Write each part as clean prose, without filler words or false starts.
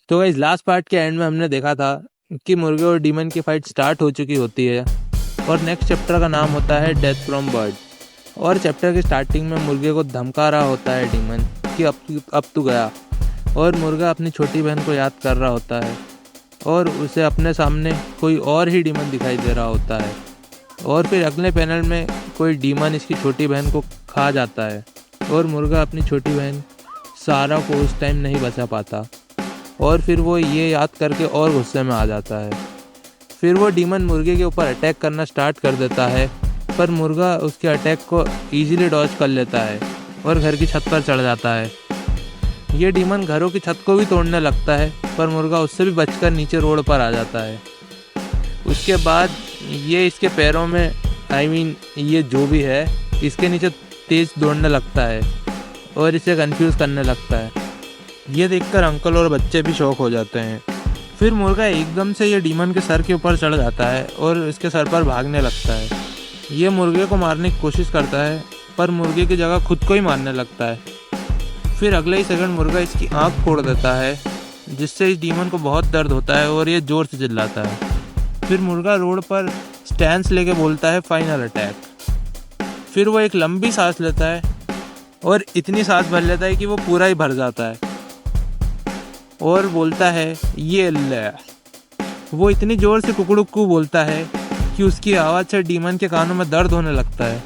तो guys last part के and में हमने देखा था कि मुर्गे और डीमन की फाइट स्टार्ट हो चुकी होती है और नेक्स्ट चैप्टर का नाम होता है डेथ फ्रॉम बर्ड। और चैप्टर की स्टार्टिंग में मुर्गे को धमका रहा होता है डीमन कि अब तू गया, और मुर्गा अपनी छोटी बहन को याद कर रहा होता है और उसे अपने सामने कोई और ही डीमन दिखाई दे रहा होता है। और फिर अगले पैनल में कोई डीमन इसकी छोटी बहन को खा जाता है और मुर्गा अपनी छोटी बहन सारा को उस टाइम नहीं बचा पाता और फिर वो ये याद करके और गुस्से में आ जाता है। फिर वो डीमन मुर्गे के ऊपर अटैक करना स्टार्ट कर देता है, पर मुर्गा उसके अटैक को ईजिली डॉज कर लेता है और घर की छत पर चढ़ जाता है। ये डीमन घरों की छत को भी तोड़ने लगता है, पर मुर्गा उससे भी बचकर नीचे रोड पर आ जाता है। उसके बाद ये इसके पैरों में ये जो भी है इसके नीचे तेज़ दौड़ने लगता है और इसे कंफ्यूज करने लगता है। ये देखकर अंकल और बच्चे भी शॉक हो जाते हैं। फिर मुर्गा एकदम से ये डीमन के सर के ऊपर चढ़ जाता है और इसके सर पर भागने लगता है। ये मुर्गे को मारने की कोशिश करता है, पर मुर्गे की जगह खुद को ही मारने लगता है। फिर अगले ही सेकंड मुर्गा इसकी आंख फोड़ देता है, जिससे इस डीमन को बहुत दर्द होता है और ये ज़ोर से चिल्लाता है। फिर मुर्गा रोड पर स्टैंस लेके बोलता है फाइनल अटैक। फिर वो एक लंबी सांस लेता है और इतनी सांस भर लेता है कि वो पूरा ही भर जाता है और बोलता है ये ले। वो इतनी ज़ोर से कुकड़ुक्कू बोलता है कि उसकी आवाज़ से डीमन के कानों में दर्द होने लगता है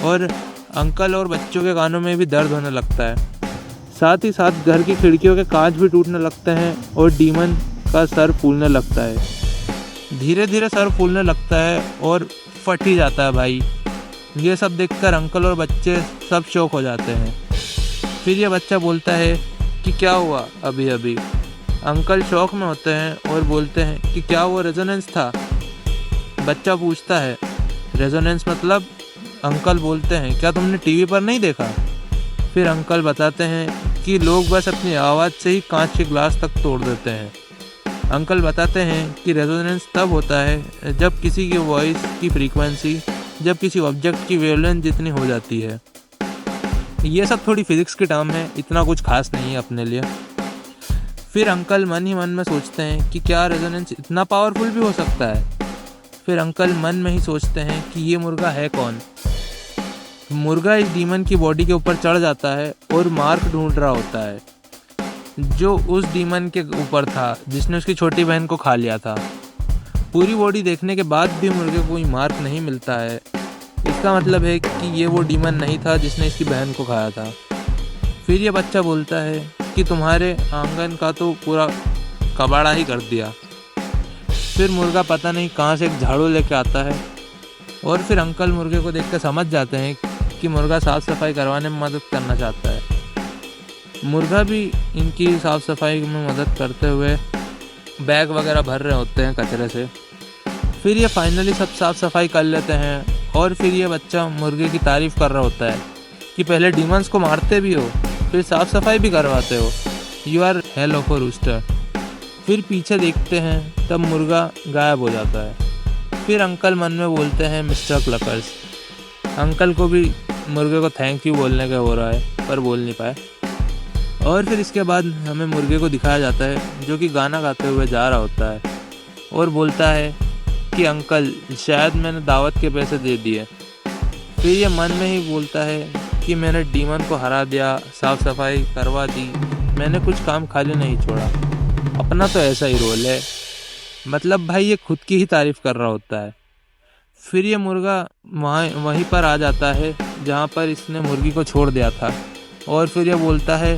और अंकल और बच्चों के कानों में भी दर्द होने लगता है। साथ ही साथ घर की खिड़कियों के कांच भी टूटने लगते हैं और डीमन का सर फूलने लगता है। धीरे धीरे सर फूलने लगता है और फट ही जाता है भाई। ये सब देखकर अंकल और बच्चे सब शॉक हो जाते हैं। फिर ये बच्चा बोलता है कि क्या हुआ अभी अभी। अंकल शॉक में होते हैं और बोलते हैं कि क्या वो रेजोनेंस था। बच्चा पूछता है रेजोनेंस मतलब? अंकल बोलते हैं क्या तुमने टीवी पर नहीं देखा? फिर अंकल बताते हैं कि लोग बस अपनी आवाज़ से ही कांच के ग्लास तक तोड़ देते हैं। अंकल बताते हैं कि रेजोनेंस तब होता है जब किसी की वॉइस की फ्रीक्वेंसी जब किसी ऑब्जेक्ट की वेवलेंथ जितनी हो जाती है। ये सब थोड़ी फिजिक्स की टर्म है, इतना कुछ खास नहीं है अपने लिए। फिर अंकल मन ही मन में सोचते हैं कि क्या रेजोनेंस इतना पावरफुल भी हो सकता है। फिर अंकल मन में ही सोचते हैं कि ये मुर्गा है कौन। मुर्गा इस डीमन की बॉडी के ऊपर चढ़ जाता है और मार्क ढूंढ रहा होता है, जो उस डीमन के ऊपर था जिसने उसकी छोटी बहन को खा लिया था। पूरी बॉडी देखने के बाद भी मुर्गे को कोई मार्क नहीं मिलता है। इसका मतलब है कि ये वो डीमन नहीं था जिसने इसकी बहन को खाया था। फिर ये बच्चा बोलता है कि तुम्हारे आंगन का तो पूरा कबाड़ा ही कर दिया। फिर मुर्गा पता नहीं कहाँ से एक झाड़ू लेके आता है और फिर अंकल मुर्गे को देखकर समझ जाते हैं कि मुर्गा साफ़ सफाई करवाने में मदद करना चाहता है। मुर्गा भी इनकी साफ़ सफाई में मदद करते हुए बैग वगैरह भर रहे होते हैं कचरे से। फिर ये फाइनली सब साफ़ सफाई कर लेते हैं और फिर ये बच्चा मुर्गे की तारीफ़ कर रहा होता है कि पहले डीमंस को मारते भी हो, फिर साफ़ सफाई भी करवाते हो। You are hell of a rooster. फिर पीछे देखते हैं तब मुर्गा गायब हो जाता है। फिर अंकल मन में बोलते हैं मिस्टर क्लकर्स। अंकल को भी मुर्गे को थैंक यू बोलने का हो रहा है, पर बोल नहीं पाए। और फिर इसके बाद हमें मुर्गे को दिखाया जाता है जो कि गाना गाते हुए जा रहा होता है और बोलता है कि अंकल शायद मैंने दावत के पैसे दे दिए। फिर ये मन में ही बोलता है कि मैंने डीमन को हरा दिया, साफ़ सफाई करवा दी, मैंने कुछ काम खाली नहीं छोड़ा। अपना तो ऐसा ही रोल है। मतलब भाई ये खुद की ही तारीफ़ कर रहा होता है। फिर ये मुर्गा वहीं पर आ जाता है जहाँ पर इसने मुर्गी को छोड़ दिया था और फिर ये बोलता है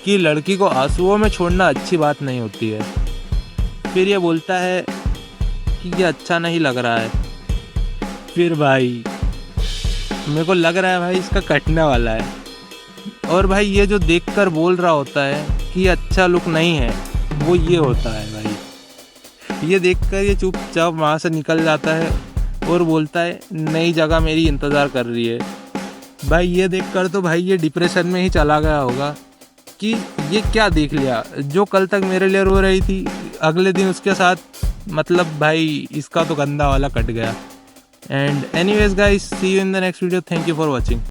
कि लड़की को आंसुओं में छोड़ना अच्छी बात नहीं होती है। फिर ये बोलता है कि ये अच्छा नहीं लग रहा है। फिर भाई मेरे को लग रहा है भाई इसका कटने वाला है। और भाई ये जो देखकर बोल रहा होता है कि ये अच्छा लुक नहीं है, वो ये होता है भाई। ये देखकर ये चुपचाप वहाँ से निकल जाता है और बोलता है नई जगह मेरी इंतज़ार कर रही है। भाई ये देखकर तो भाई ये डिप्रेशन में ही चला गया होगा कि ये क्या देख लिया। जो कल तक मेरे लिए रो रही थी, अगले दिन उसके साथ, मतलब भाई इसका तो गंदा वाला कट गया। And anyways guys, see you in the next video. Thank you for watching.